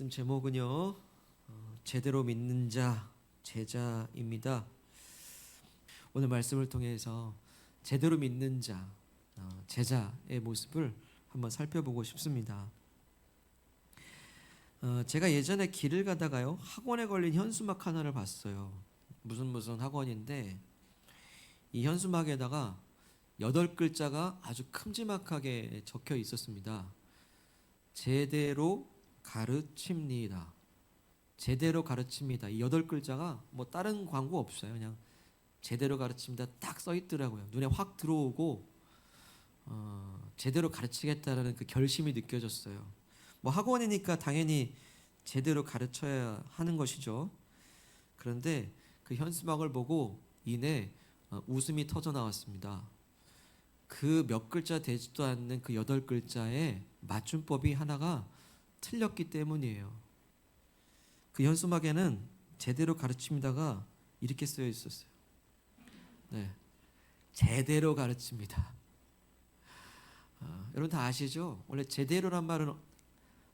말씀 제목은요, 제대로 믿는 자, 제자입니다. 오늘 말씀을 통해서 제대로 믿는 자, 제자의 모습을 한번 살펴보고 싶습니다. 제가 예전에 길을 가다가요, 학원에 걸린 현수막 하나를 봤어요. 무슨 학원인데 이 현수막에다가 8글자가 아주 큼지막하게 적혀 있었습니다. 제대로 가르칩니다. 제대로 가르칩니다. 이 8글자가 뭐 다른 광고 없어요. 그냥 제대로 가르칩니다 딱 써 있더라고요. 눈에 확 들어오고 제대로 가르치겠다라는 그 결심이 느껴졌어요. 뭐 학원이니까 당연히 제대로 가르쳐야 하는 것이죠. 그런데 그 현수막을 보고 이내 웃음이 터져 나왔습니다. 그 몇 글자 되지도 않는 그 8글자에 맞춤법이 하나가 틀렸기 때문이에요. 그 현수막에는 제대로 가르칩니다가 이렇게 쓰여 있었어요. 네, 제대로 가르칩니다. 여러분 다 아시죠? 원래 제대로란 말은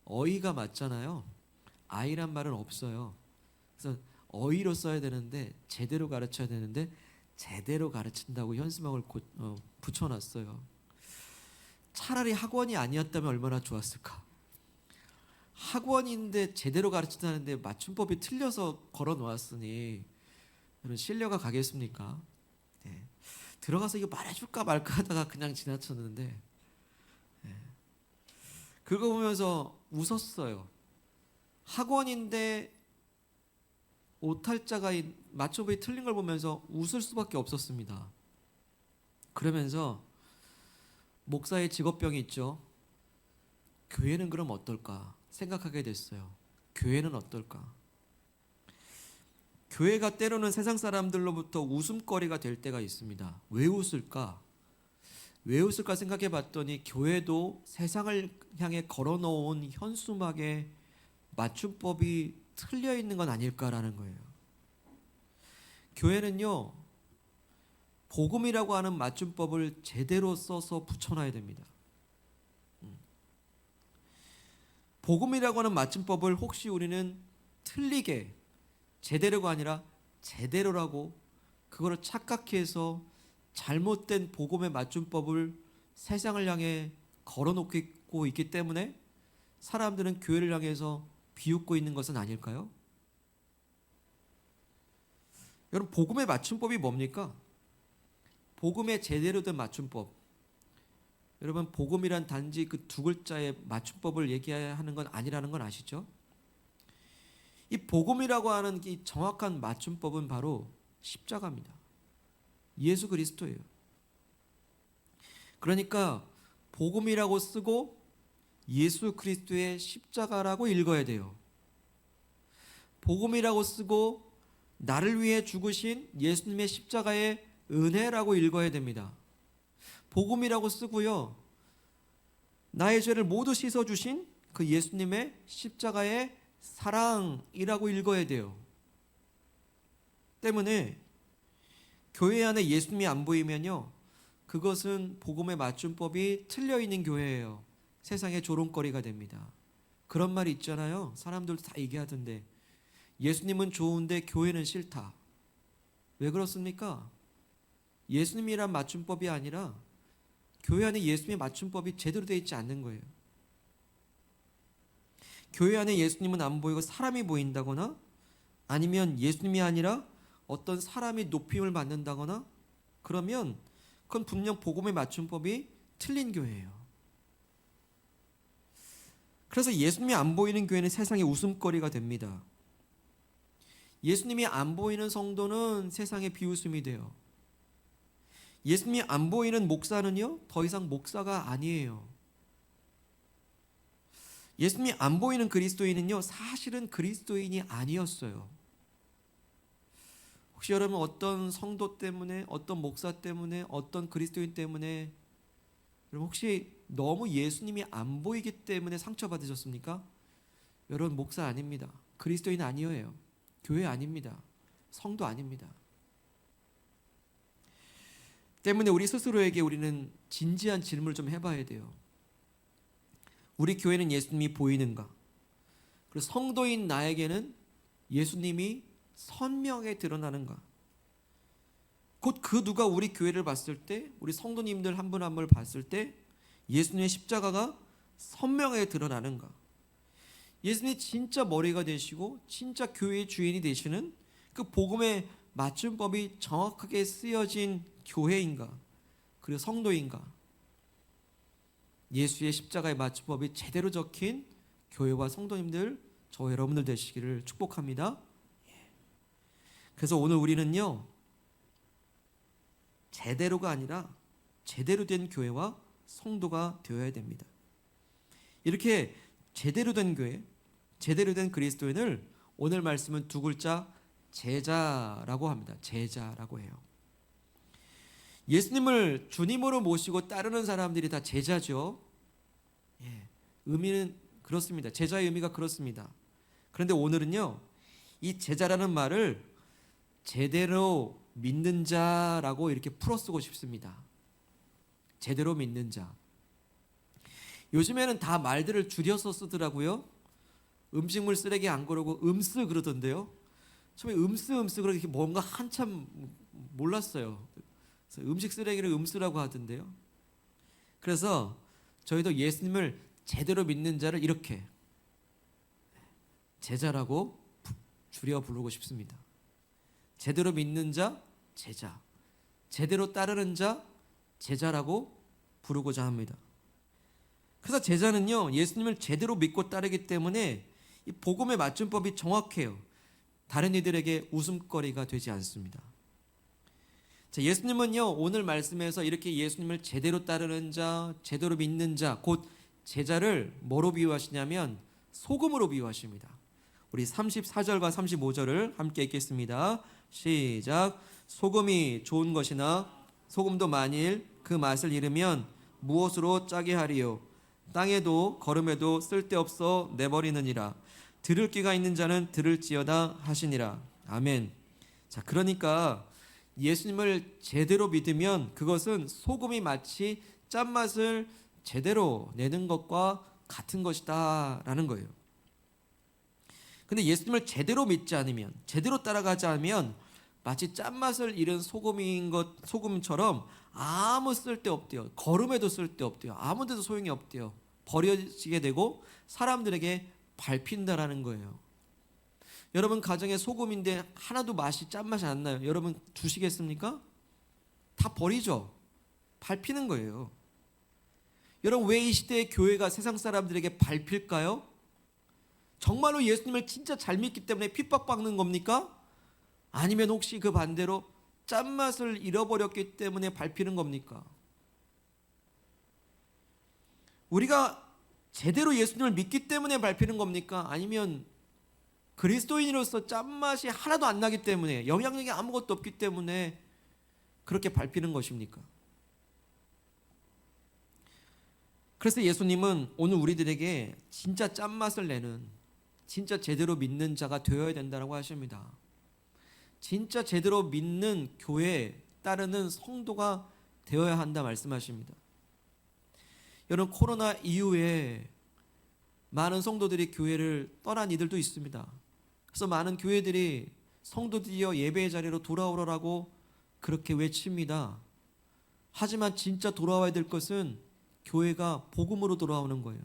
어휘가 맞잖아요. 아이란 말은 없어요. 그래서 어휘로 써야 되는데 제대로 가르쳐야 되는데 제대로 가르친다고 현수막을 붙여놨어요. 차라리 학원이 아니었다면 얼마나 좋았을까. 학원인데 제대로 가르친다는데 맞춤법이 틀려서 걸어 놓았으니 여러분 신뢰가 가겠습니까? 네. 들어가서 이거 말해줄까 말까 하다가 그냥 지나쳤는데 그거 보면서 웃었어요. 학원인데 오탈자가 맞춤법이 틀린 걸 보면서 웃을 수밖에 없었습니다. 그러면서 목사의 직업병이 있죠. 교회는 그럼 어떨까 생각하게 됐어요. 교회는 어떨까? 교회가 때로는 세상 사람들로부터 웃음거리가 될 때가 있습니다. 왜 웃을까? 왜 웃을까 생각해 봤더니 교회도 세상을 향해 걸어놓은 현수막에 맞춤법이 틀려 있는 건 아닐까라는 거예요. 교회는요, 복음이라고 하는 맞춤법을 제대로 써서 붙여놔야 됩니다. 복음이라고 하는 맞춤법을 혹시 우리는 틀리게 제대로가 아니라 제대로라고 그거를 착각해서 잘못된 복음의 맞춤법을 세상을 향해 걸어놓고 있기 때문에 사람들은 교회를 향해서 비웃고 있는 것은 아닐까요? 여러분 복음의 맞춤법이 뭡니까? 복음의 제대로 된 맞춤법. 여러분 복음이란 단지 그 2글자의 맞춤법을 얘기하는 건 아니라는 건 아시죠? 이 복음이라고 하는 이 정확한 맞춤법은 바로 십자가입니다. 예수 그리스도예요. 그러니까 복음이라고 쓰고 예수 그리스도의 십자가라고 읽어야 돼요. 복음이라고 쓰고 나를 위해 죽으신 예수님의 십자가의 은혜라고 읽어야 됩니다. 복음이라고 쓰고요. 나의 죄를 모두 씻어주신 그 예수님의 십자가의 사랑이라고 읽어야 돼요. 때문에 교회 안에 예수님이 안 보이면요, 그것은 복음의 맞춤법이 틀려 있는 교회예요. 세상의 조롱거리가 됩니다. 그런 말이 있잖아요. 사람들도 다 얘기하던데 예수님은 좋은데 교회는 싫다. 왜 그렇습니까? 예수님이란 맞춤법이 아니라 교회 안에 예수님의 맞춤법이 제대로 되어 있지 않는 거예요. 교회 안에 예수님은 안 보이고 사람이 보인다거나 아니면 예수님이 아니라 어떤 사람이 높임을 받는다거나 그러면 그건 분명 복음의 맞춤법이 틀린 교회예요. 그래서 예수님이 안 보이는 교회는 세상의 웃음거리가 됩니다. 예수님이 안 보이는 성도는 세상의 비웃음이 돼요. 예수님이 안 보이는 목사는요, 더 이상 목사가 아니에요. 예수님이 안 보이는 그리스도인은요, 사실은 그리스도인이 아니었어요. 혹시 여러분 어떤 성도 때문에, 어떤 목사 때문에, 어떤 그리스도인 때문에 여러분 혹시 너무 예수님이 안 보이기 때문에 상처받으셨습니까? 여러분 목사 아닙니다. 그리스도인 아니에요. 교회 아닙니다. 성도 아닙니다. 때문에 우리 스스로에게 우리는 진지한 질문을 좀 해봐야 돼요. 우리 교회는 예수님이 보이는가? 그리고 성도인 나에게는 예수님이 선명하게 드러나는가? 곧 그 누가 우리 교회를 봤을 때, 우리 성도님들 한 분 한 분을 봤을 때 예수님의 십자가가 선명하게 드러나는가? 예수님이 진짜 머리가 되시고 진짜 교회의 주인이 되시는 그 복음의 맞춤법이 정확하게 쓰여진 교회인가? 그리고 성도인가? 예수의 십자가의 맞춤법이 제대로 적힌 교회와 성도님들, 저 여러분들 되시기를 축복합니다. 그래서 오늘 우리는요, 제대로가 아니라 제대로 된 교회와 성도가 되어야 됩니다. 이렇게 제대로 된 교회, 제대로 된 그리스도인을 오늘 말씀은 두 글자 제자라고 합니다. 제자라고 해요. 예수님을 주님으로 모시고 따르는 사람들이 다 제자죠. 의미는 그렇습니다. 제자의 의미가 그렇습니다. 그런데 오늘은요, 이 제자라는 말을 제대로 믿는 자라고 이렇게 풀어 쓰고 싶습니다. 제대로 믿는 자. 요즘에는 다 말들을 줄여서 쓰더라고요. 음식물 쓰레기 안 그러고 음쓰 그러던데요. 처음에 음쓰 그렇게 뭔가 한참 몰랐어요. 그래서 음식 쓰레기를 음쓰라고 하던데요. 그래서 저희도 예수님을 제대로 믿는 자를 이렇게 제자라고 줄여 부르고 싶습니다. 제대로 믿는 자, 제자. 제대로 따르는 자, 제자라고 부르고자 합니다. 그래서 제자는요, 예수님을 제대로 믿고 따르기 때문에 이 복음의 맞춤법이 정확해요. 다른 이들에게 웃음거리가 되지 않습니다. 자, 예수님은요, 오늘 말씀에서 이렇게 예수님을 제대로 따르는 자, 제대로 믿는 자, 곧 제자를 뭐로 비유하시냐면 소금으로 비유하십니다. 우리 34절과 35절을 함께 읽겠습니다. 시작. 소금이 좋은 것이나 소금도 만일 그 맛을 잃으면 무엇으로 짜게 하리요? 땅에도 거름에도 쓸데없어 내버리느니라. 들을 귀가 있는 자는 들을지어다 하시니라. 아멘. 자, 그러니까 예수님을 제대로 믿으면 그것은 소금이 마치 짠맛을 제대로 내는 것과 같은 것이다 라는 거예요. 근데 예수님을 제대로 믿지 않으면, 제대로 따라가지 않으면 마치 짠맛을 잃은 소금처럼 아무 쓸데없대요. 거름에도 쓸데없대요. 아무 데도 소용이 없대요. 버려지게 되고 사람들에게 밟힌다라는 거예요. 여러분 가정에 소금인데 하나도 짠맛이 안 나요. 여러분 두시겠습니까? 다 버리죠. 밟히는 거예요. 여러분 왜 이 시대의 교회가 세상 사람들에게 밟힐까요? 정말로 예수님을 진짜 잘 믿기 때문에 핍박받는 겁니까? 아니면 혹시 그 반대로 짠맛을 잃어버렸기 때문에 밟히는 겁니까? 우리가 제대로 예수님을 믿기 때문에 밟히는 겁니까? 아니면 그리스도인으로서 짠맛이 하나도 안 나기 때문에, 영향력이 아무것도 없기 때문에 그렇게 밟히는 것입니까? 그래서 예수님은 오늘 우리들에게 진짜 짠맛을 내는, 진짜 제대로 믿는 자가 되어야 된다고 하십니다. 진짜 제대로 믿는 교회에 따르는 성도가 되어야 한다 말씀하십니다. 여러분 코로나 이후에 많은 성도들이 교회를 떠난 이들도 있습니다. 그래서 많은 교회들이 성도들이여 예배의 자리로 돌아오라고 그렇게 외칩니다. 하지만 진짜 돌아와야 될 것은 교회가 복음으로 돌아오는 거예요.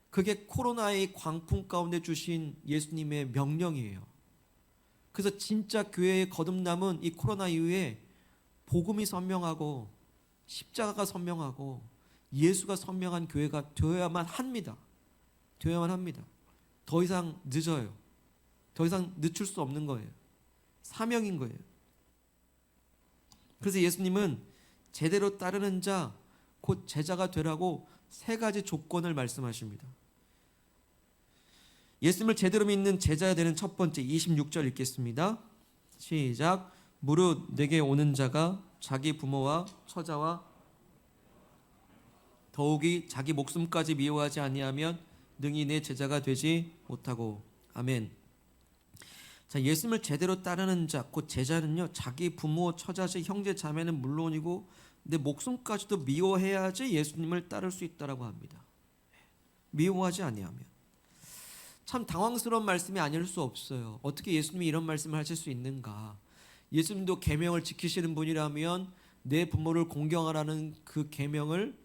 그게 코로나의 광풍 가운데 주신 예수님의 명령이에요. 그래서 진짜 교회의 거듭남은 이 코로나 이후에 복음이 선명하고 십자가가 선명하고 예수가 선명한 교회가 되어야만 합니다. 되어야만 합니다. 더 이상 늦어요. 더 이상 늦출 수 없는 거예요. 사명인 거예요. 그래서 예수님은 제대로 따르는 자, 곧 제자가 되라고 세 가지 조건을 말씀하십니다. 예수님을 제대로 믿는 제자가 되는 첫 번째 26절 읽겠습니다. 시작. 무릇 내게 오는 자가 자기 부모와 처자와 더욱이 자기 목숨까지 미워하지 아니하면 능히 내 제자가 되지 못하고. 아멘. 자, 예수님을 제대로 따르는 자, 곧 제자는요, 자기 부모, 처자식, 형제, 자매는 물론이고 내 목숨까지도 미워해야지 예수님을 따를 수 있다라고 합니다. 미워하지 아니하면. 참 당황스러운 말씀이 아닐 수 없어요. 어떻게 예수님이 이런 말씀을 하실 수 있는가? 예수님도 계명을 지키시는 분이라면 내 부모를 공경하라는 그 계명을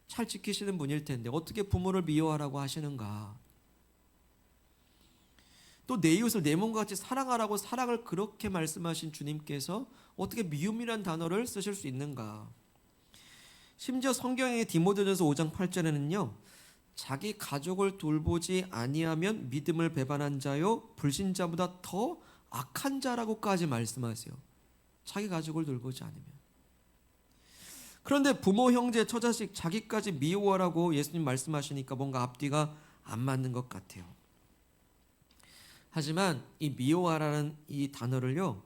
잘 지키시는 분일 텐데 어떻게 부모를 미워하라고 하시는가? 또 내 이웃을 내 몸과 같이 사랑하라고 사랑을 그렇게 말씀하신 주님께서 어떻게 미움이란 단어를 쓰실 수 있는가? 심지어 성경의 디모데전서 5장 8절에는요. 자기 가족을 돌보지 아니하면 믿음을 배반한 자요 불신자보다 더 악한 자라고까지 말씀하세요. 자기 가족을 돌보지 않으면. 그런데 부모, 형제, 처자식 자기까지 미워하라고 예수님 말씀하시니까 뭔가 앞뒤가 안 맞는 것 같아요. 하지만 이 미워하라는 이 단어를요.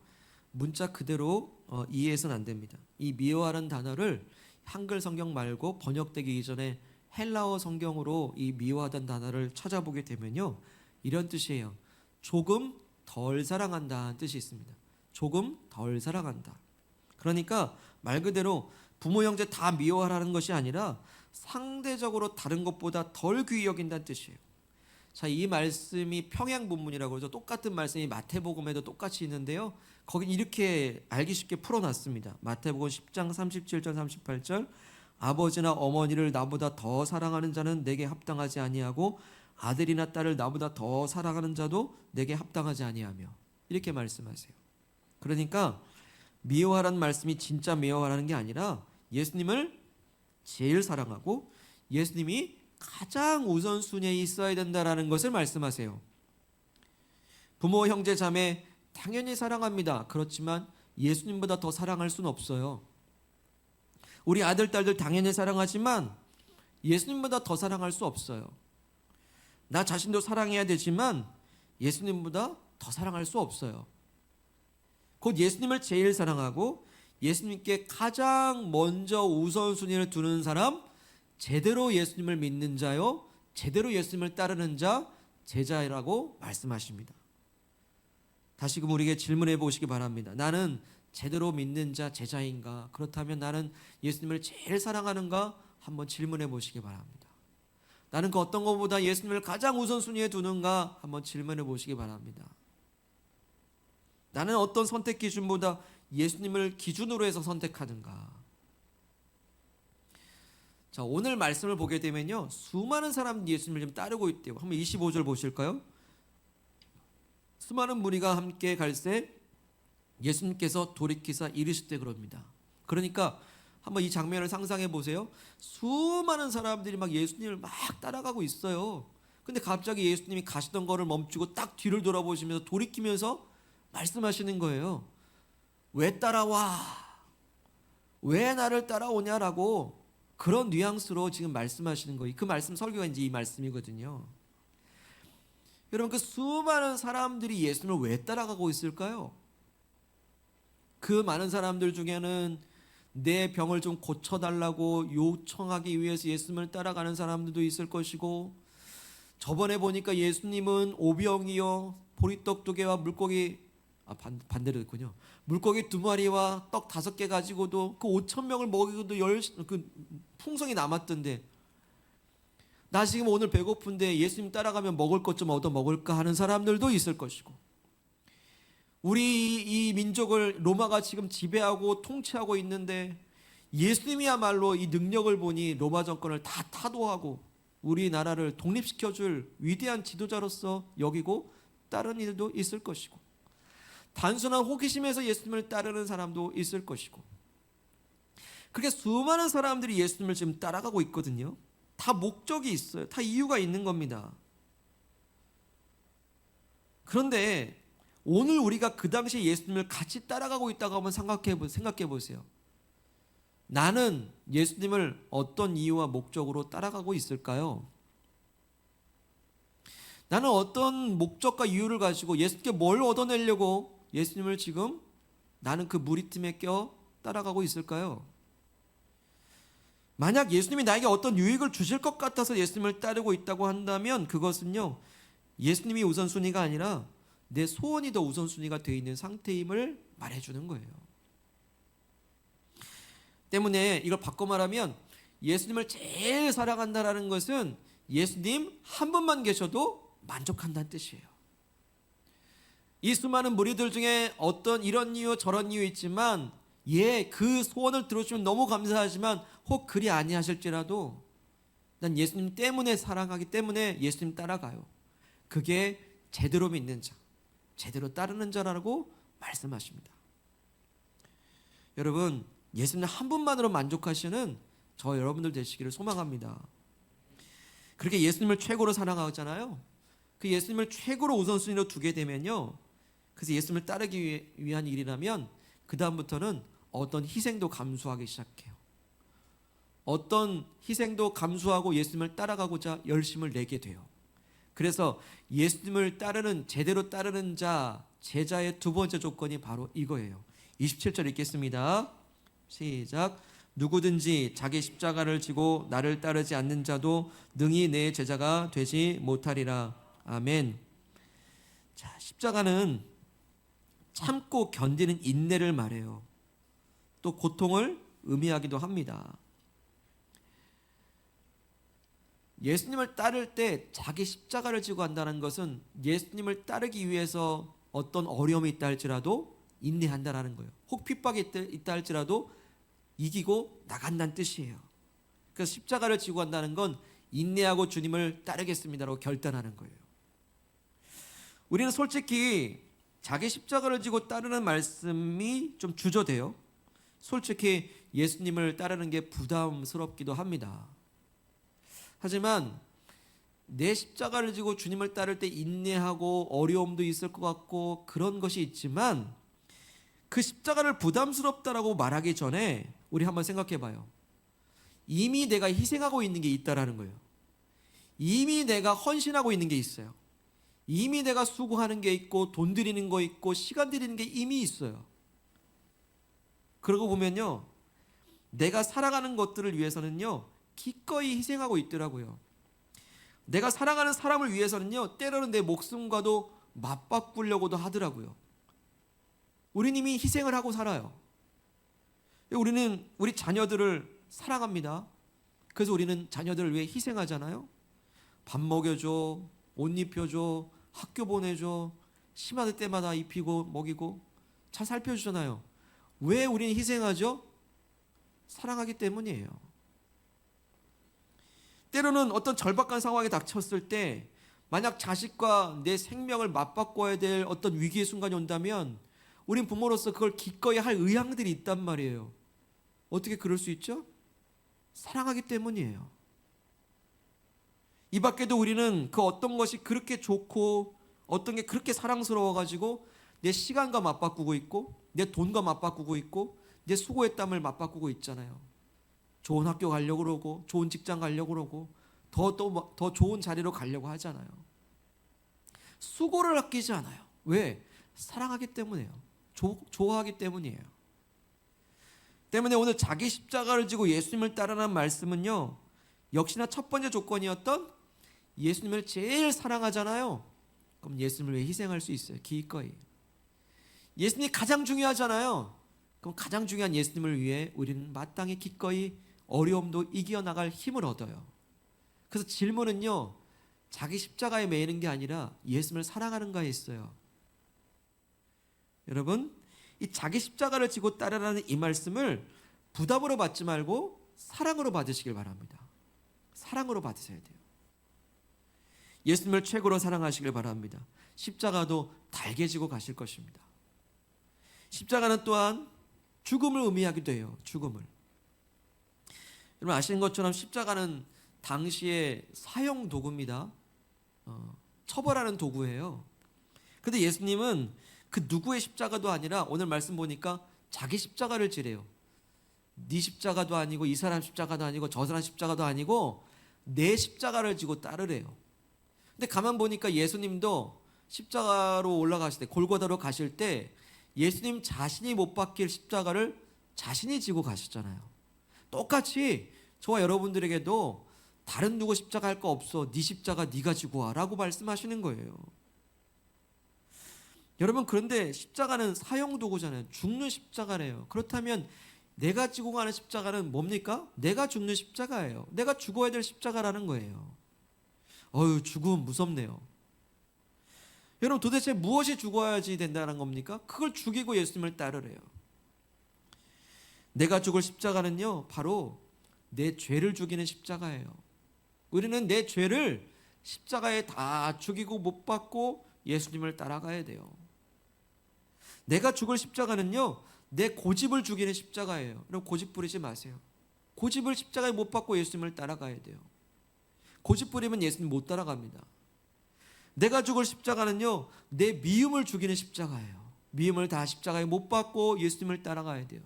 문자 그대로 이해해서는 안 됩니다. 이 미워하라는 단어를 한글 성경 말고 번역되기 이전에 헬라어 성경으로 이 미워하다는 단어를 찾아보게 되면요. 이런 뜻이에요. 조금 덜 사랑한다는 뜻이 있습니다. 조금 덜 사랑한다. 그러니까 말 그대로 부모 형제 다 미워하라는 것이 아니라 상대적으로 다른 것보다 덜 귀히 여긴다는 뜻이에요. 자, 이 말씀이 평양 본문이라고 해서 똑같은 말씀이 마태복음에도 똑같이 있는데요. 거긴 이렇게 알기 쉽게 풀어놨습니다. 마태복음 10장 37절 38절 아버지나 어머니를 나보다 더 사랑하는 자는 내게 합당하지 아니하고 아들이나 딸을 나보다 더 사랑하는 자도 내게 합당하지 아니하며 이렇게 말씀하세요. 그러니까 미워하라는 말씀이 진짜 미워하라는 게 아니라 예수님을 제일 사랑하고 예수님이 가장 우선순위에 있어야 된다라는 것을 말씀하세요. 부모, 형제, 자매 당연히 사랑합니다. 그렇지만 예수님보다 더 사랑할 수는 없어요. 우리 아들, 딸들 당연히 사랑하지만 예수님보다 더 사랑할 수 없어요. 나 자신도 사랑해야 되지만 예수님보다 더 사랑할 수 없어요. 곧 예수님을 제일 사랑하고 예수님께 가장 먼저 우선순위를 두는 사람, 제대로 예수님을 믿는 자요, 제대로 예수님을 따르는 자, 제자라고 말씀하십니다. 다시금 우리에게 질문해 보시기 바랍니다. 나는 제대로 믿는 자, 제자인가? 그렇다면 나는 예수님을 제일 사랑하는가? 한번 질문해 보시기 바랍니다. 나는 그 어떤 것보다 예수님을 가장 우선순위에 두는가? 한번 질문해 보시기 바랍니다. 나는 어떤 선택 기준보다 예수님을 기준으로 해서 선택하는가? 자, 오늘 말씀을 보게 되면요. 수많은 사람들이 예수님을 좀 따르고 있대요. 한번 25절 보실까요? 수많은 무리가 함께 갈새 예수님께서 돌이키사 이르시되 그럽니다. 그러니까 한번 이 장면을 상상해 보세요. 수많은 사람들이 막 예수님을 막 따라가고 있어요. 근데 갑자기 예수님이 가시던 거를 멈추고 딱 뒤를 돌아보시면서 돌이키면서 말씀하시는 거예요. 왜 따라와? 왜 나를 따라오냐라고 그런 뉘앙스로 지금 말씀하시는 거예요. 그 말씀 설교가 이제 이 말씀이거든요. 여러분, 그 수많은 사람들이 예수님을 왜 따라가고 있을까요? 그 많은 사람들 중에는 내 병을 좀 고쳐달라고 요청하기 위해서 예수님을 따라가는 사람들도 있을 것이고, 저번에 보니까 예수님은 오병이요 보리떡 2개와 물고기 반대로 됐군요. 물고기 2마리와 떡 5개 가지고도 그 5,000명을 먹이고도 그 풍성이 남았던데, 나 지금 오늘 배고픈데 예수님 따라가면 먹을 것 좀 얻어 먹을까 하는 사람들도 있을 것이고, 우리 이 민족을 로마가 지금 지배하고 통치하고 있는데 예수님이야말로 이 능력을 보니 로마 정권을 다 타도하고 우리나라를 독립시켜줄 위대한 지도자로서 여기고 따르는 이들도 있을 것이고, 단순한 호기심에서 예수님을 따르는 사람도 있을 것이고, 그렇게 수많은 사람들이 예수님을 지금 따라가고 있거든요. 다 목적이 있어요. 다 이유가 있는 겁니다. 그런데 오늘 우리가 그 당시에 예수님을 같이 따라가고 있다고 한번 생각해 보세요. 나는 예수님을 어떤 이유와 목적으로 따라가고 있을까요? 나는 어떤 목적과 이유를 가지고 예수님께 뭘 얻어내려고 예수님을 지금 나는 그 무리 틈에 껴 따라가고 있을까요? 만약 예수님이 나에게 어떤 유익을 주실 것 같아서 예수님을 따르고 있다고 한다면 그것은요, 예수님이 우선순위가 아니라 내 소원이 더 우선순위가 되어 있는 상태임을 말해주는 거예요. 때문에 이걸 바꿔 말하면 예수님을 제일 사랑한다라는 것은 예수님 한 분만 계셔도 만족한다는 뜻이에요. 이 수많은 무리들 중에 어떤 이런 이유 저런 이유 있지만 그 소원을 들어주면 너무 감사하지만 혹 그리 아니하실지라도 난 예수님 때문에 사랑하기 때문에 예수님 따라가요. 그게 제대로 믿는 자, 제대로 따르는 자라고 말씀하십니다. 여러분, 예수님 한 분만으로 만족하시는 저 여러분들 되시기를 소망합니다. 그렇게 예수님을 최고로 사랑하잖아요. 그 예수님을 최고로 우선순위로 두게 되면요, 그래서 예수님을 따르기 위한 일이라면 그 다음부터는 어떤 희생도 감수하기 시작해요. 어떤 희생도 감수하고 예수님을 따라가고자 열심을 내게 돼요. 그래서 예수님을 따르는, 제대로 따르는 자, 제자의 두 번째 조건이 바로 이거예요. 27절 읽겠습니다. 시작. 누구든지 자기 십자가를 지고 나를 따르지 않는 자도 능히 내 제자가 되지 못하리라. 아멘. 자, 십자가는 참고 견디는 인내를 말해요. 또 고통을 의미하기도 합니다. 예수님을 따를 때 자기 십자가를 지고 간다는 것은 예수님을 따르기 위해서 어떤 어려움이 있다 할지라도 인내한다라는 거예요. 혹 핍박이 있다 할지라도 이기고 나간다는 뜻이에요. 그래서 십자가를 지고 간다는 건 인내하고 주님을 따르겠습니다라고 결단하는 거예요. 우리는 솔직히 자기 십자가를 지고 따르는 말씀이 좀 주저돼요. 솔직히 예수님을 따르는 게 부담스럽기도 합니다. 하지만 내 십자가를 지고 주님을 따를 때 인내하고 어려움도 있을 것 같고 그런 것이 있지만 그 십자가를 부담스럽다라고 말하기 전에 우리 한번 생각해 봐요. 이미 내가 희생하고 있는 게 있다라는 거예요. 이미 내가 헌신하고 있는 게 있어요. 이미 내가 수고하는 게 있고 돈 들이는 거 있고 시간 들이는 게 이미 있어요. 그러고 보면요, 내가 살아가는 것들을 위해서는요 기꺼이 희생하고 있더라고요. 내가 사랑하는 사람을 위해서는요 때로는 내 목숨과도 맞바꾸려고도 하더라고요. 우리는 이미 희생을 하고 살아요. 우리는 우리 자녀들을 사랑합니다. 그래서 우리는 자녀들을 위해 희생하잖아요. 밥 먹여줘, 옷 입혀줘, 학교 보내줘, 심할 때마다 입히고 먹이고 잘 살펴주잖아요. 왜 우리는 희생하죠? 사랑하기 때문이에요. 때로는 어떤 절박한 상황이 닥쳤을 때 만약 자식과 내 생명을 맞바꿔야 될 어떤 위기의 순간이 온다면 우린 부모로서 그걸 기꺼이 할 의향들이 있단 말이에요. 어떻게 그럴 수 있죠? 사랑하기 때문이에요. 이 밖에도 우리는 그 어떤 것이 그렇게 좋고 어떤 게 그렇게 사랑스러워가지고 내 시간과 맞바꾸고 있고 내 돈과 맞바꾸고 있고 내 수고의 땀을 맞바꾸고 있잖아요. 좋은 학교 가려고 그러고 좋은 직장 가려고 그러고 더 좋은 자리로 가려고 하잖아요. 수고를 아끼지 않아요. 왜? 사랑하기 때문이에요. 좋아하기 때문이에요. 때문에 오늘 자기 십자가를 지고 예수님을 따르는 말씀은요, 역시나 첫 번째 조건이었던 예수님을 제일 사랑하잖아요. 그럼 예수님을 위해 희생할 수 있어요. 기꺼이. 예수님이 가장 중요하잖아요. 그럼 가장 중요한 예수님을 위해 우리는 마땅히 기꺼이 어려움도 이겨나갈 힘을 얻어요. 그래서 질문은요, 자기 십자가에 매이는 게 아니라 예수님을 사랑하는가에 있어요. 여러분, 이 자기 십자가를 지고 따르라는 이 말씀을 부담으로 받지 말고 사랑으로 받으시길 바랍니다. 사랑으로 받으셔야 돼요. 예수님을 최고로 사랑하시길 바랍니다. 십자가도 달게 지고 가실 것입니다. 십자가는 또한 죽음을 의미하기도 해요. 죽음을. 여러분 아시는 것처럼 십자가는 당시의 사형 도구입니다. 처벌하는 도구예요. 그런데 예수님은 그 누구의 십자가도 아니라 오늘 말씀 보니까 자기 십자가를 지래요. 네 십자가도 아니고 이 사람 십자가도 아니고 저 사람 십자가도 아니고 내 십자가를 지고 따르래요. 근데 가만 보니까 예수님도 십자가로 올라가실 때 골고다로 가실 때 예수님 자신이 못 박힐 십자가를 자신이 지고 가셨잖아요. 똑같이 저와 여러분들에게도 다른 누구 십자가 할 거 없어. 네 십자가 네가 지고 와라고 말씀하시는 거예요. 여러분 그런데 십자가는 사형 도구잖아요. 죽는 십자가래요. 그렇다면 내가 지고 가는 십자가는 뭡니까? 내가 죽는 십자가예요. 내가 죽어야 될 십자가라는 거예요. 죽음 무섭네요. 여러분 도대체 무엇이 죽어야지 된다는 겁니까? 그걸 죽이고 예수님을 따르래요. 내가 죽을 십자가는요, 바로 내 죄를 죽이는 십자가예요. 우리는 내 죄를 십자가에 다 죽이고 못 박고 예수님을 따라가야 돼요. 내가 죽을 십자가는요, 내 고집을 죽이는 십자가예요. 여러분 고집 부리지 마세요. 고집을 십자가에 못 박고 예수님을 따라가야 돼요. 고집 부리면 예수님 못 따라갑니다. 내가 죽을 십자가는요, 내 미움을 죽이는 십자가예요. 미움을 다 십자가에 못 박고 예수님을 따라가야 돼요.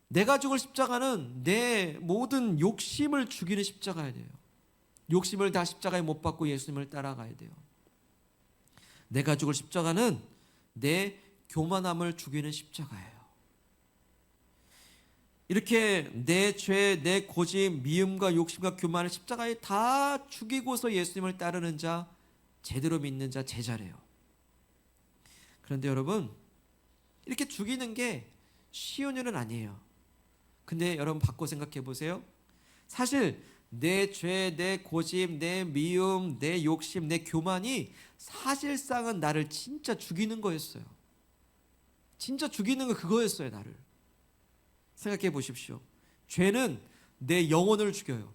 내가 죽을 십자가는 내 모든 욕심을 죽이는 십자가야 돼요. 욕심을 다 십자가에 못 박고 예수님을 따라가야 돼요. 내가 죽을 십자가는 내 교만함을 죽이는 십자가예요. 이렇게 내 죄, 내 고집, 미움과 욕심과 교만을 십자가에 다 죽이고서 예수님을 따르는 자, 제대로 믿는 자, 제자래요. 그런데 여러분, 이렇게 죽이는 게 쉬운 일은 아니에요. 근데 여러분 바꿔 생각해 보세요. 사실 내 죄, 내 고집, 내 미움, 내 욕심, 내 교만이 사실상은 나를 진짜 죽이는 거였어요. 진짜 죽이는 거 그거였어요, 나를. 생각해 보십시오. 죄는 내 영혼을 죽여요.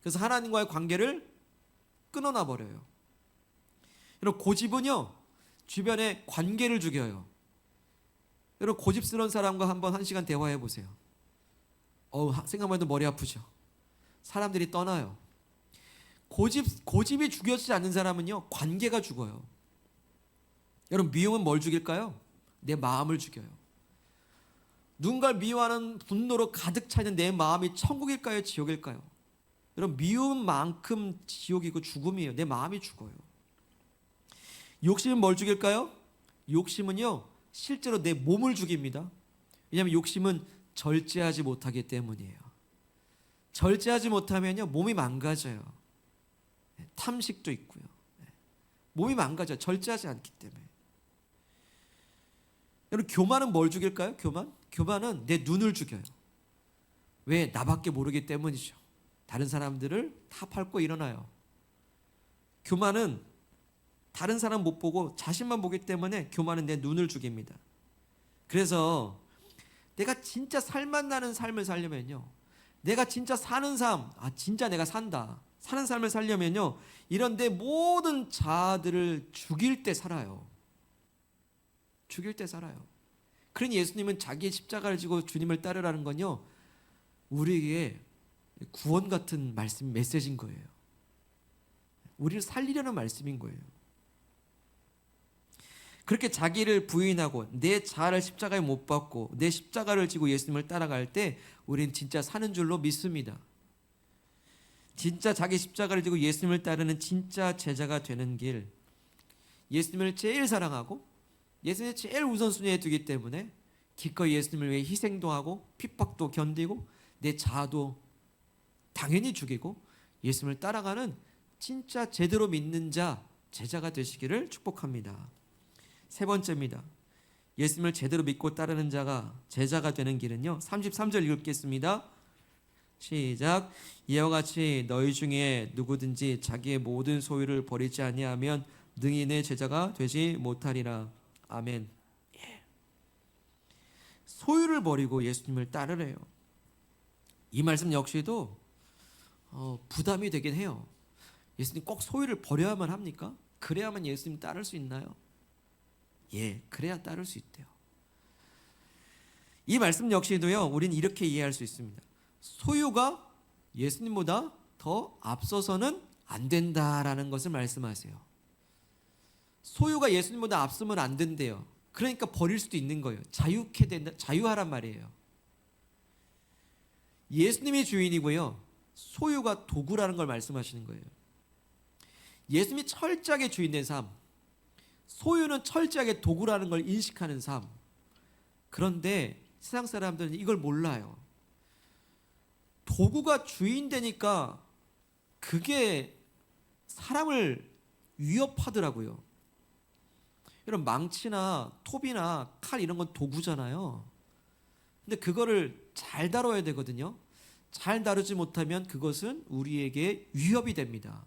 그래서 하나님과의 관계를 끊어놔 버려요. 여러분 고집은요, 주변의 관계를 죽여요. 여러분 고집스러운 사람과 한번 1시간 대화해 보세요. 생각만 해도 머리 아프죠. 사람들이 떠나요. 고집이 죽여지지 않는 사람은요, 관계가 죽어요. 여러분 미움은 뭘 죽일까요? 내 마음을 죽여요. 누군가를 미워하는 분노로 가득 차 있는 내 마음이 천국일까요, 지옥일까요? 여러분 미움만큼 지옥이고 죽음이에요. 내 마음이 죽어요. 욕심은 뭘 죽일까요? 욕심은요, 실제로 내 몸을 죽입니다. 왜냐하면 욕심은 절제하지 못하기 때문이에요. 절제하지 못하면요, 몸이 망가져요. 탐식도 있고요. 몸이 망가져요. 절제하지 않기 때문에. 여러분 교만은 뭘 죽일까요? 교만은 내 눈을 죽여요. 왜? 나밖에 모르기 때문이죠. 다른 사람들을 다 밟고 일어나요. 교만은 다른 사람 못 보고 자신만 보기 때문에 교만은 내 눈을 죽입니다. 그래서 내가 진짜 살맛 나는 삶을 살려면요, 내가 진짜 사는 삶, 진짜 내가 산다, 사는 삶을 살려면요, 이런 내 모든 자아들을 죽일 때 살아요. 죽일 때 살아요. 그러니 예수님은 자기의 십자가를 지고 주님을 따르라는 건요, 우리에게 구원 같은 말씀, 메시지인 거예요. 우리를 살리려는 말씀인 거예요. 그렇게 자기를 부인하고 내 자아를 십자가에 못 박고 내 십자가를 지고 예수님을 따라갈 때 우린 진짜 사는 줄로 믿습니다. 진짜 자기 십자가를 지고 예수님을 따르는 진짜 제자가 되는 길, 예수님을 제일 사랑하고 예수님을 제일 우선순위에 두기 때문에 기꺼이 예수님을 위해 희생도 하고 핍박도 견디고 내 자아도 당연히 죽이고 예수님을 따라가는 진짜 제대로 믿는 자, 제자가 되시기를 축복합니다. 세 번째입니다. 예수님을 제대로 믿고 따르는 자가 제자가 되는 길은요, 33절 읽겠습니다. 시작. 이와 같이 너희 중에 누구든지 자기의 모든 소유를 버리지 아니하면 능히 내 제자가 되지 못하리라. 아멘. 소유를 버리고 예수님을 따르래요. 이 말씀 역시도 부담이 되긴 해요. 예수님 꼭 소유를 버려야만 합니까? 그래야만 예수님 따를 수 있나요? 그래야 따를 수 있대요. 이 말씀 역시도요, 우리는 이렇게 이해할 수 있습니다. 소유가 예수님보다 더 앞서서는 안 된다라는 것을 말씀하세요. 소유가 예수님보다 앞서면 안 된대요. 그러니까 버릴 수도 있는 거예요. 자유케 된다, 자유하란 말이에요. 예수님이 주인이고요, 소유가 도구라는 걸 말씀하시는 거예요. 예수님이 철저하게 주인된 삶, 소유는 철저하게 도구라는 걸 인식하는 삶. 그런데 세상 사람들은 이걸 몰라요. 도구가 주인 되니까 그게 사람을 위협하더라고요. 여러분 망치나 톱이나 칼 이런 건 도구잖아요. 근데 그거를 잘 다뤄야 되거든요. 잘 다루지 못하면 그것은 우리에게 위협이 됩니다.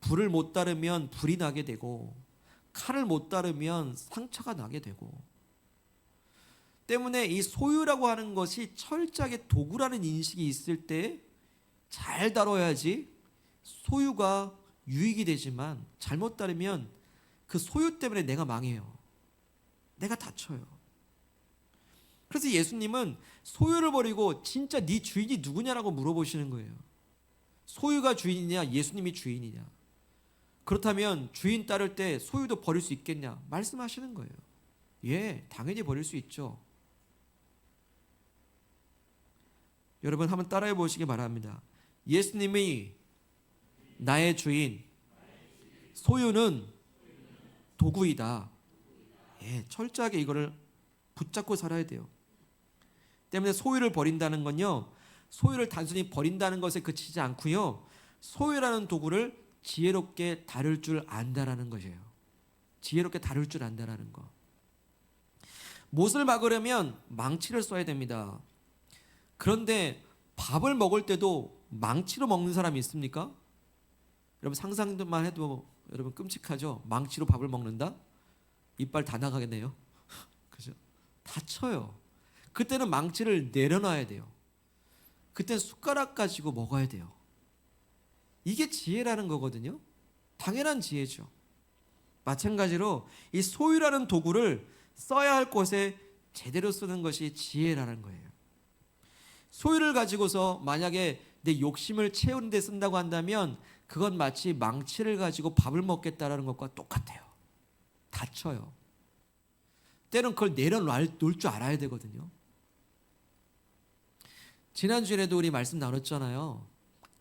불을 못 다루면 불이 나게 되고, 칼을 못 다루면 상처가 나게 되고, 때문에 이 소유라고 하는 것이 철저하게 도구라는 인식이 있을 때 잘 다뤄야지 소유가 유익이 되지만, 잘못 다루면 그 소유 때문에 내가 망해요. 내가 다쳐요. 그래서 예수님은 소유를 버리고 진짜 네 주인이 누구냐라고 물어보시는 거예요. 소유가 주인이냐, 예수님이 주인이냐. 그렇다면 주인 따를 때 소유도 버릴 수 있겠냐 말씀하시는 거예요. 예, 당연히 버릴 수 있죠. 여러분 한번 따라해 보시기 바랍니다. 예수님이 나의 주인, 소유는 도구이다. 예, 철저하게 이거를 붙잡고 살아야 돼요. 때문에 소유를 버린다는 건요, 소유를 단순히 버린다는 것에 그치지 않고요, 소유라는 도구를 지혜롭게 다룰 줄 안다라는 것이에요. 지혜롭게 다룰 줄 안다라는 거. 못을 막으려면 망치를 써야 됩니다. 그런데 밥을 먹을 때도 망치로 먹는 사람이 있습니까? 여러분 상상만 해도 여러분 끔찍하죠? 망치로 밥을 먹는다? 이빨 다 나가겠네요. 그죠? 다쳐요. 그때는 망치를 내려놔야 돼요. 그때는 숟가락 가지고 먹어야 돼요. 이게 지혜라는 거거든요. 당연한 지혜죠. 마찬가지로 이 소유라는 도구를 써야 할 곳에 제대로 쓰는 것이 지혜라는 거예요. 소유를 가지고서 만약에 내 욕심을 채우는 데 쓴다고 한다면 그건 마치 망치를 가지고 밥을 먹겠다라는 것과 똑같아요. 다쳐요. 때는 그걸 내려놓을 줄 알아야 되거든요. 지난주에도 우리 말씀 나눴잖아요.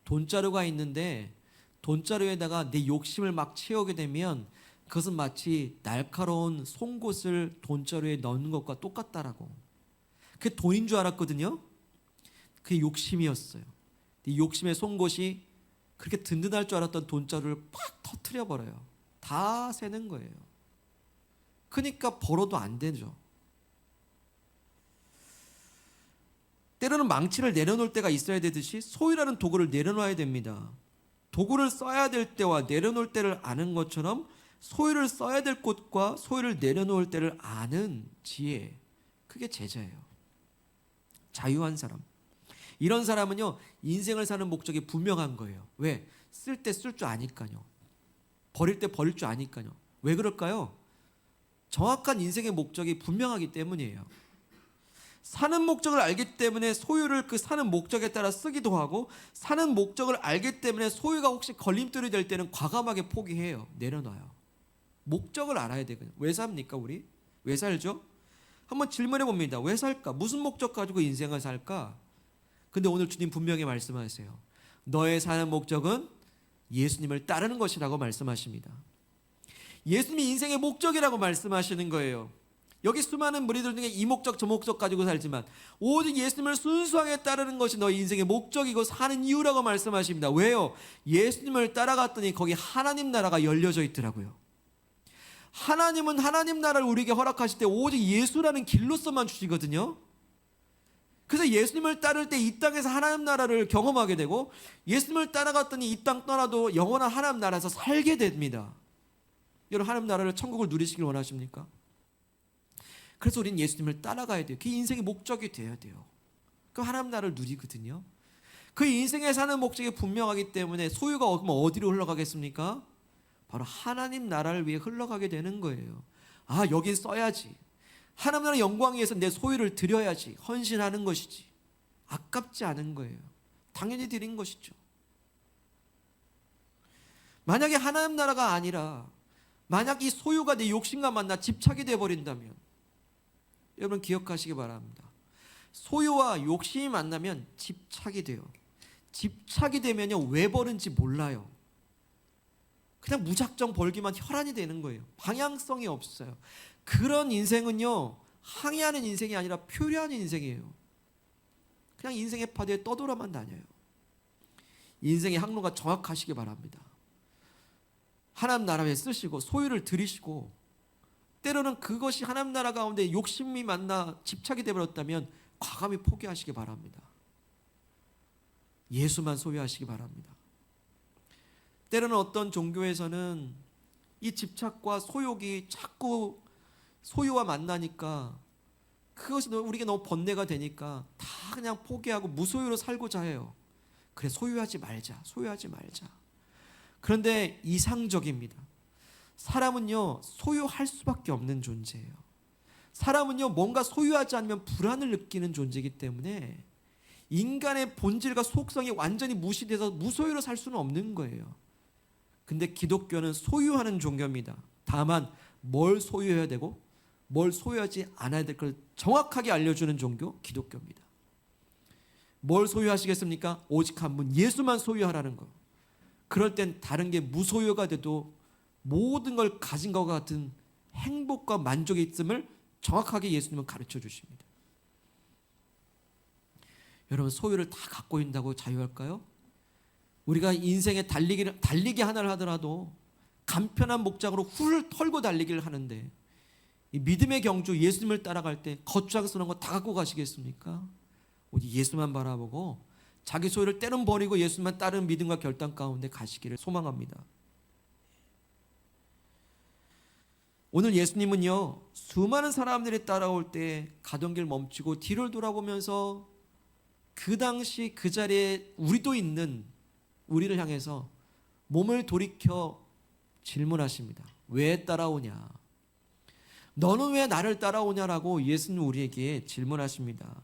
돈자루가 있는데 돈자루에다가 내 욕심을 막 채우게 되면 그것은 마치 날카로운 송곳을 돈자루에 넣는 것과 똑같다라고. 그게 돈인 줄 알았거든요. 그게 욕심이었어요. 이 욕심의 송곳이 그렇게 든든할 줄 알았던 돈자루를 팍 터트려 버려요. 다 새는 거예요. 그러니까 벌어도 안 되죠. 때로는 망치를 내려놓을 때가 있어야 되듯이 소유라는 도구를 내려놔야 됩니다. 도구를 써야 될 때와 내려놓을 때를 아는 것처럼 소유를 써야 될 곳과 소유를 내려놓을 때를 아는 지혜, 그게 제자예요. 자유한 사람. 이런 사람은요, 인생을 사는 목적이 분명한 거예요. 왜? 쓸 때 쓸 줄 아니까요. 버릴 때 버릴 줄 아니까요. 왜 그럴까요? 정확한 인생의 목적이 분명하기 때문이에요. 사는 목적을 알기 때문에 소유를 그 사는 목적에 따라 쓰기도 하고, 사는 목적을 알기 때문에 소유가 혹시 걸림돌이 될 때는 과감하게 포기해요. 내려놔요. 목적을 알아야 되거든요. 왜 삽니까 우리? 왜 살죠? 한번 질문해 봅니다. 왜 살까? 무슨 목적 가지고 인생을 살까? 근데 오늘 주님 분명히 말씀하세요. 너의 사는 목적은 예수님을 따르는 것이라고 말씀하십니다. 예수님이 인생의 목적이라고 말씀하시는 거예요. 여기 수많은 무리들 중에 이 목적 저 목적 가지고 살지만 오직 예수님을 순수하게 따르는 것이 너의 인생의 목적이고 사는 이유라고 말씀하십니다. 왜요? 예수님을 따라갔더니 거기 하나님 나라가 열려져 있더라고요. 하나님은 하나님 나라를 우리에게 허락하실 때 오직 예수라는 길로서만 주시거든요. 그래서 예수님을 따를 때 이 땅에서 하나님 나라를 경험하게 되고, 예수님을 따라갔더니 이 땅 떠나도 영원한 하나님 나라에서 살게 됩니다. 여러분 하나님 나라를, 천국을 누리시길 원하십니까? 그래서 우리는 예수님을 따라가야 돼요. 그게 인생의 목적이 되어야 돼요. 그 하나님 나라를 누리거든요. 그 인생에 사는 목적이 분명하기 때문에 소유가 그럼 어디로 흘러가겠습니까? 바로 하나님 나라를 위해 흘러가게 되는 거예요. 아, 여긴 써야지. 하나님 나라의 영광 위해서 내 소유를 드려야지. 헌신하는 것이지. 아깝지 않은 거예요. 당연히 드린 것이죠. 만약에 하나님 나라가 아니라, 만약 이 소유가 내 욕심과 만나 집착이 되어버린다면, 여러분 기억하시기 바랍니다. 소유와 욕심이 만나면 집착이 돼요. 집착이 되면요, 왜 버는지 몰라요. 그냥 무작정 벌기만 혈안이 되는 거예요. 방향성이 없어요. 그런 인생은요, 항해하는 인생이 아니라 표류하는 인생이에요. 그냥 인생의 파도에 떠돌아만 다녀요. 인생의 항로가 정확하시기 바랍니다. 하나님 나라에 쓰시고 소유를 들이시고, 때로는 그것이 하나님 나라 가운데 욕심이 만나 집착이 되어버렸다면 과감히 포기하시기 바랍니다. 예수만 소유하시기 바랍니다. 때로는 어떤 종교에서는 이 집착과 소욕이 자꾸 소유와 만나니까 그것이 우리에게 너무 번뇌가 되니까 다 그냥 포기하고 무소유로 살고자 해요. 그래, 소유하지 말자. 그런데 이상적입니다. 사람은요, 소유할 수밖에 없는 존재예요. 사람은요, 뭔가 소유하지 않으면 불안을 느끼는 존재이기 때문에 인간의 본질과 속성이 완전히 무시돼서 무소유로 살 수는 없는 거예요. 근데 기독교는 소유하는 종교입니다. 다만 뭘 소유해야 되고 뭘 소유하지 않아야 될 걸 정확하게 알려주는 종교, 기독교입니다. 뭘 소유하시겠습니까? 오직 한 분, 예수만 소유하라는 거. 그럴 땐 다른 게 무소유가 돼도 모든 걸 가진 것과 같은 행복과 만족이 있음을 정확하게 예수님은 가르쳐 주십니다. 여러분, 소유를 다 갖고 있다고 자유할까요? 우리가 인생에 달리기 하나를 하더라도 간편한 목적으로 훌 털고 달리기를 하는데, 이 믿음의 경주 예수님을 따라갈 때 거추장스러운 거 다 갖고 가시겠습니까? 오직 예수만 바라보고 자기 소유를 때는 버리고 예수만 따르는 믿음과 결단 가운데 가시기를 소망합니다. 오늘 예수님은요, 수많은 사람들이 따라올 때 가던 길 멈추고 뒤를 돌아보면서 그 당시 그 자리에 우리도 있는 우리를 향해서 몸을 돌이켜 질문하십니다. 왜 따라오냐? 너는 왜 나를 따라오냐라고 예수님 우리에게 질문하십니다.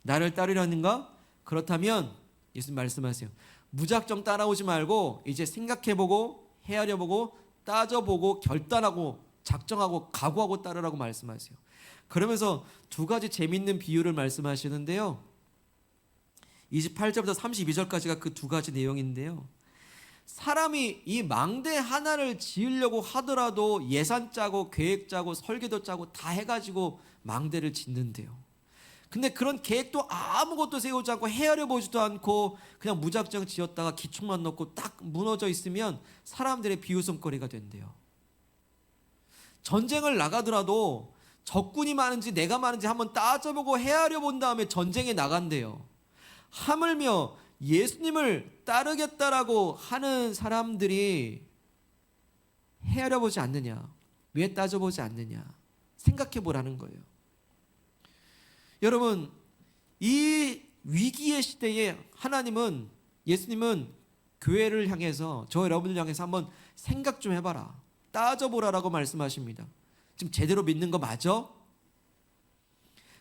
나를 따르려는가? 그렇다면 예수님 말씀하세요. 무작정 따라오지 말고 이제 생각해보고 헤아려보고 따져보고 결단하고 작정하고 각오하고 따르라고 말씀하세요. 그러면서 두 가지 재밌는 비유를 말씀하시는데요. 28절부터 32절까지가 그 두 가지 내용인데요. 사람이 이 망대 하나를 지으려고 하더라도 예산 짜고 계획 짜고 설계도 짜고 다 해가지고 망대를 짓는데요. 근데 그런 계획도 아무것도 세우지 않고 헤아려 보지도 않고 그냥 무작정 지었다가 기초만 넣고 딱 무너져 있으면 사람들의 비웃음거리가 된대요. 전쟁을 나가더라도 적군이 많은지 내가 많은지 한번 따져보고 헤아려 본 다음에 전쟁에 나간대요. 하물며 예수님을 따르겠다라고 하는 사람들이 헤아려 보지 않느냐? 왜 따져보지 않느냐? 생각해 보라는 거예요. 여러분, 이 위기의 시대에 하나님은, 예수님은 교회를 향해서, 저 여러분을 향해서 한번 생각 좀 해봐라, 따져보라라고 말씀하십니다. 지금 제대로 믿는 거 맞아?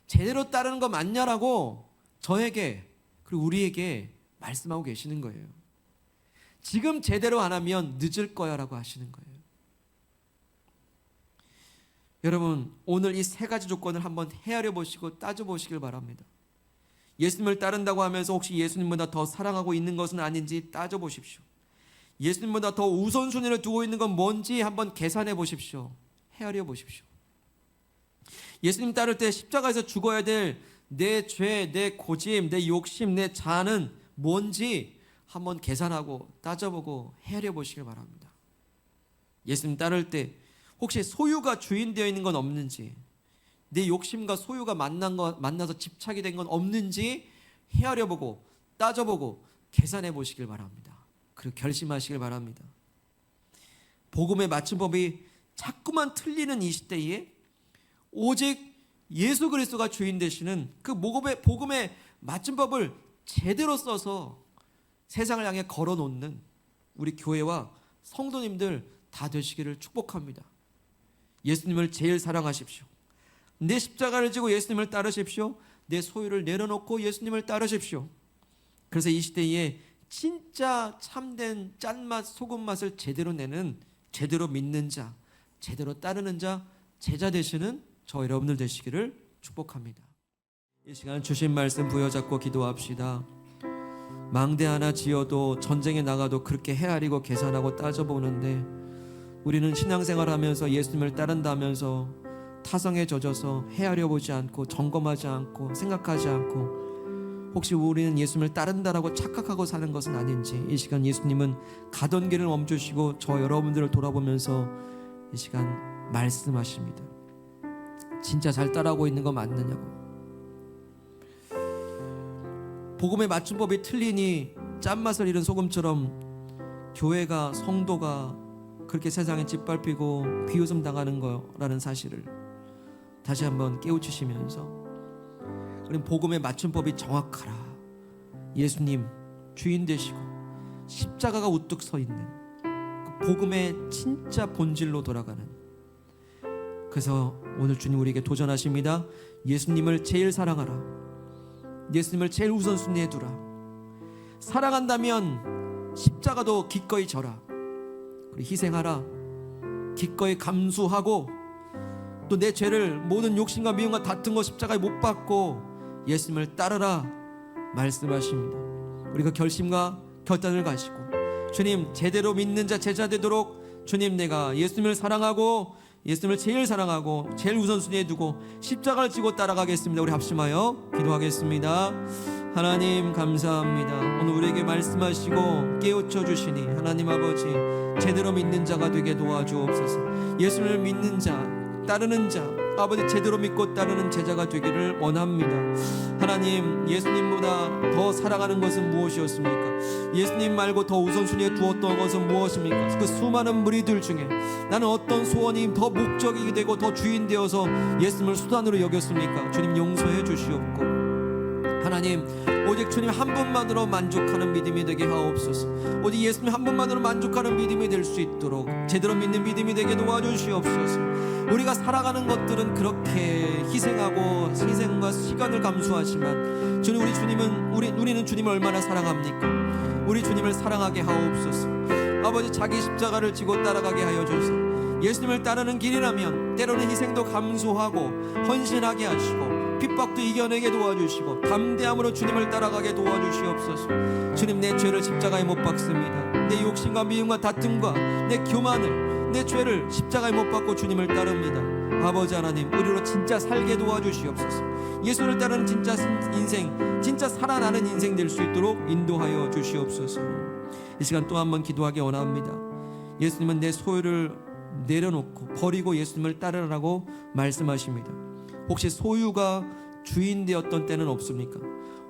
제대로 따르는 거 맞냐라고 저에게 그리고 우리에게 말씀하고 계시는 거예요. 지금 제대로 안 하면 늦을 거야 라고 하시는 거예요. 여러분, 오늘 이 세 가지 조건을 한번 헤아려 보시고 따져 보시길 바랍니다. 예수님을 따른다고 하면서 혹시 예수님보다 더 사랑하고 있는 것은 아닌지 따져 보십시오. 예수님보다 더 우선순위를 두고 있는 건 뭔지 한번 계산해 보십시오. 헤아려 보십시오. 예수님 따를 때 십자가에서 죽어야 될 내 죄, 내 고집, 내 욕심, 내 자아는 뭔지 한번 계산하고 따져보고 헤아려 보시길 바랍니다. 예수님 따를 때 혹시 소유가 주인 되어 있는 건 없는지, 내 욕심과 소유가 만나서 집착이 된 건 없는지 헤아려보고 따져보고 계산해 보시길 바랍니다. 그리고 결심하시길 바랍니다. 복음의 맞춤법이 자꾸만 틀리는 이 시대에 오직 예수 그리스도가 주인 되시는 그 복음의 맞춤법을 제대로 써서 세상을 향해 걸어놓는 우리 교회와 성도님들 다 되시기를 축복합니다. 예수님을 제일 사랑하십시오. 내 십자가를 지고 예수님을 따르십시오. 내 소유를 내려놓고 예수님을 따르십시오. 그래서 이 시대에 진짜 참된 짠맛 소금맛을 제대로 내는, 제대로 믿는 자, 제대로 따르는 자, 제자 되시는 저 여러분들 되시기를 축복합니다. 이 시간 주신 말씀 부여잡고 기도합시다. 망대 하나 지어도 전쟁에 나가도 그렇게 헤아리고 계산하고 따져보는데 우리는 신앙생활하면서 예수님을 따른다면서 타성에 젖어서 헤아려보지 않고 점검하지 않고 생각하지 않고 혹시 우리는 예수님을 따른다라고 착각하고 사는 것은 아닌지 이 시간 예수님은 가던 길을 멈추시고 저 여러분들을 돌아보면서 이 시간 말씀하십니다. 진짜 잘 따라오고 있는 거 맞느냐고. 복음의 맞춤법이 틀리니 짠맛을 잃은 소금처럼 교회가, 성도가 그렇게 세상에 짓밟히고 비웃음 당하는 거라는 사실을 다시 한번 깨우치시면서, 우리 복음의 맞춤법이 정확하라. 예수님 주인 되시고 십자가가 우뚝 서 있는 그 복음의 진짜 본질로 돌아가는. 그래서 오늘 주님 우리에게 도전하십니다. 예수님을 제일 사랑하라. 예수님을 제일 우선순위에 두라. 사랑한다면 십자가도 기꺼이 져라. 그리고 희생하라. 기꺼이 감수하고 또 내 죄를 모든 욕심과 미움과 다툰 거 십자가에 못 박고 예수님을 따르라 말씀하십니다. 우리가 결심과 결단을 가지고 주님 제대로 믿는 자 제자 되도록, 주님 내가 예수님을 사랑하고 예수님을 제일 사랑하고 제일 우선순위에 두고 십자가를 지고 따라가겠습니다. 우리 합심하여 기도하겠습니다. 하나님 감사합니다. 오늘 우리에게 말씀하시고 깨우쳐 주시니 하나님 아버지 제대로 믿는 자가 되게 도와주옵소서. 예수님을 믿는 자, 따르는 자, 아버지 제대로 믿고 따르는 제자가 되기를 원합니다. 하나님, 예수님보다 더 사랑하는 것은 무엇이었습니까? 예수님 말고 더 우선순위에 두었던 것은 무엇입니까? 그 수많은 무리들 중에 나는 어떤 소원이 더 목적이 되고 더 주인 되어서 예수님을 수단으로 여겼습니까? 주님 용서해 주시옵고, 하나님 오직 주님 한 분만으로 만족하는 믿음이 되게 하옵소서. 오직 예수님 한 분만으로 만족하는 믿음이 될 수 있도록 제대로 믿는 믿음이 되게 도와주시옵소서. 우리가 살아가는 것들은 그렇게 희생하고 희생과 시간을 감수하지만 주님, 우리는 주님을 얼마나 사랑합니까? 우리 주님을 사랑하게 하옵소서. 아버지 자기 십자가를 지고 따라가게 하여 주소서. 예수님을 따르는 길이라면 때로는 희생도 감수하고 헌신하게 하시고 핍박도 이겨내게 도와주시고 담대함으로 주님을 따라가게 도와주시옵소서. 주님, 내 죄를 십자가에 못 박습니다. 내 욕심과 미움과 다툼과 내 교만을, 내 죄를 십자가에 못 박고 주님을 따릅니다. 아버지 하나님, 우리로 진짜 살게 도와주시옵소서. 예수를 따르는 진짜 인생, 진짜 살아나는 인생 될 수 있도록 인도하여 주시옵소서. 이 시간 또 한 번 기도하기 원합니다. 예수님은 내 소유를 내려놓고 버리고 예수님을 따르라고 말씀하십니다. 혹시 소유가 주인 되었던 때는 없습니까?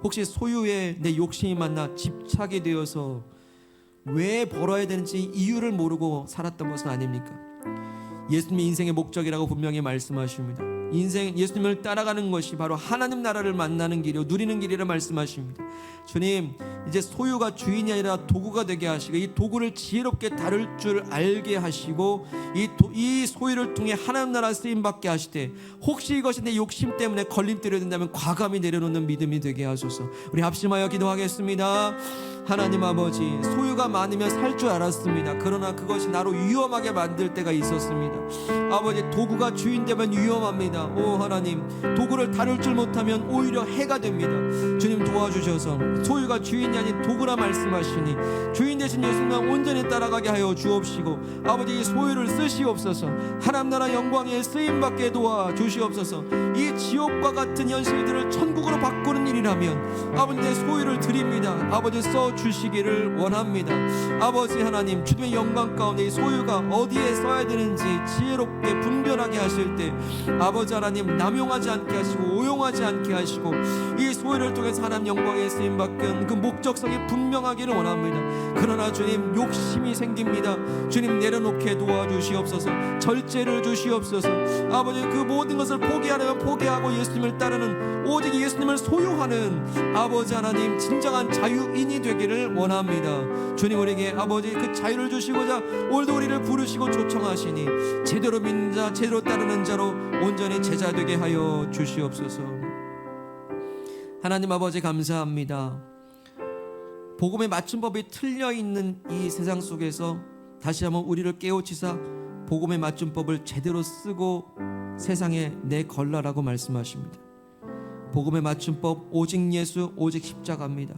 혹시 소유에 내 욕심이 만나 집착이 되어서 왜 벌어야 되는지 이유를 모르고 살았던 것은 아닙니까? 예수님이 인생의 목적이라고 분명히 말씀하십니다. 예수님을 따라가는 것이 바로 하나님 나라를 만나는 길이요 누리는 길이라 말씀하십니다. 주님, 이제 소유가 주인이 아니라 도구가 되게 하시고 이 도구를 지혜롭게 다룰 줄 알게 하시고 이 소유를 통해 하나님 나라 쓰임 받게 하시되, 혹시 이것이 내 욕심 때문에 걸림돌이 된다면 과감히 내려놓는 믿음이 되게 하소서. 우리 합심하여 기도하겠습니다. 하나님 아버지, 소유가 많으면 살 줄 알았습니다. 그러나 그것이 나로 위험하게 만들 때가 있었습니다. 아버지, 도구가 주인 되면 위험합니다. 오 하나님, 도구를 다룰 줄 못하면 오히려 해가 됩니다. 주님 도와주셔서 소유가 주인이 아닌 도구라 말씀하시니 주인 되신 예수님만 온전히 따라가게 하여 주옵시고, 아버지 이 소유를 쓰시옵소서. 하나님 나라 영광에 쓰임받게 도와주시옵소서. 이 지옥과 같은 현실들을 천국으로 바꾸는 일이라면 아버지 내 소유를 드립니다. 아버지 써주시기를 원합니다. 아버지 하나님, 주님의 영광 가운데 이 소유가 어디에 써야 되는지 지혜롭게 분별하게 하실 때 아버지 하나님 남용하지 않게 하시고 오용하지 않게 하시고 이 소유를 통해서 하나님 영광에 쓰임받는 그 목적성이 분명하기를 원합니다. 그러나 주님, 욕심이 생깁니다. 주님, 내려놓게 도와주시옵소서. 절제를 주시옵소서. 아버지, 그 모든 것을 포기하려면 포기하고 예수님을 따르는, 오직 예수님을 소유하는 아버지 하나님 진정한 자유인이 되기를 원합니다. 주님, 우리에게 아버지 그 자유를 주시고자 오늘도 우리를 부르시고 초청하시니 제대로 믿는 자, 제대로 따르는 자로 온전히 제자 되게 하여 주시옵소서. 하나님 아버지 감사합니다. 복음의 맞춤법이 틀려 있는 이 세상 속에서 다시 한번 우리를 깨우치사 복음의 맞춤법을 제대로 쓰고 세상에 내걸라라고 말씀하십니다. 복음의 맞춤법 오직 예수, 오직 십자가입니다.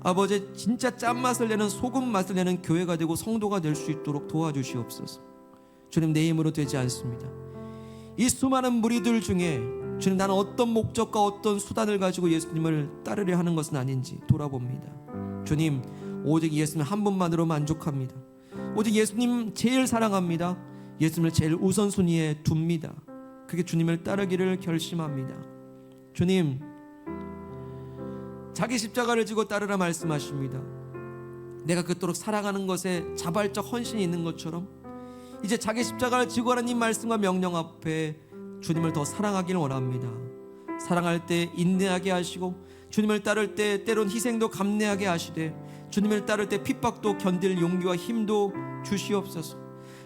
아버지, 진짜 짠맛을 내는 소금 맛을 내는 교회가 되고 성도가 될 수 있도록 도와주시옵소서. 주님, 내 힘으로 되지 않습니다. 이 수많은 무리들 중에 주님, 나는 어떤 목적과 어떤 수단을 가지고 예수님을 따르려 하는 것은 아닌지 돌아봅니다. 주님, 오직 예수님 한 분만으로 만족합니다. 오직 예수님 제일 사랑합니다. 예수님을 제일 우선순위에 둡니다. 그게 주님을 따르기를 결심합니다. 주님, 자기 십자가를 지고 따르라 말씀하십니다. 내가 그토록 사랑하는 것에 자발적 헌신이 있는 것처럼 이제 자기 십자가를 지고 가는 이 말씀과 명령 앞에 주님을 더 사랑하기를 원합니다. 사랑할 때 인내하게 하시고, 주님을 따를 때 때론 희생도 감내하게 하시되, 주님을 따를 때 핍박도 견딜 용기와 힘도 주시옵소서.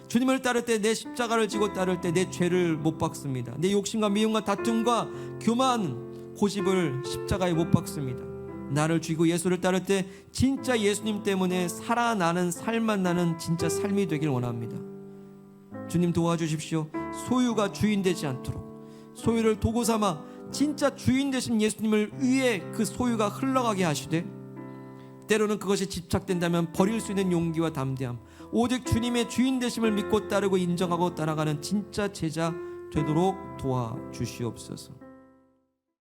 주님을 따를 때 내 십자가를 지고 따를 때 내 죄를 못 박습니다. 내 욕심과 미움과 다툼과 교만, 고집을 십자가에 못 박습니다. 나를 죽이고 예수를 따를 때 진짜 예수님 때문에 살아나는, 살만 나는 진짜 삶이 되길 원합니다. 주님 도와주십시오. 소유가 주인 되지 않도록, 소유를 도구 삼아 진짜 주인 되신 예수님을 위해 그 소유가 흘러가게 하시되, 때로는 그것이 집착된다면 버릴 수 있는 용기와 담대함, 오직 주님의 주인 되심을 믿고 따르고 인정하고 따라가는 진짜 제자 되도록 도와주시옵소서.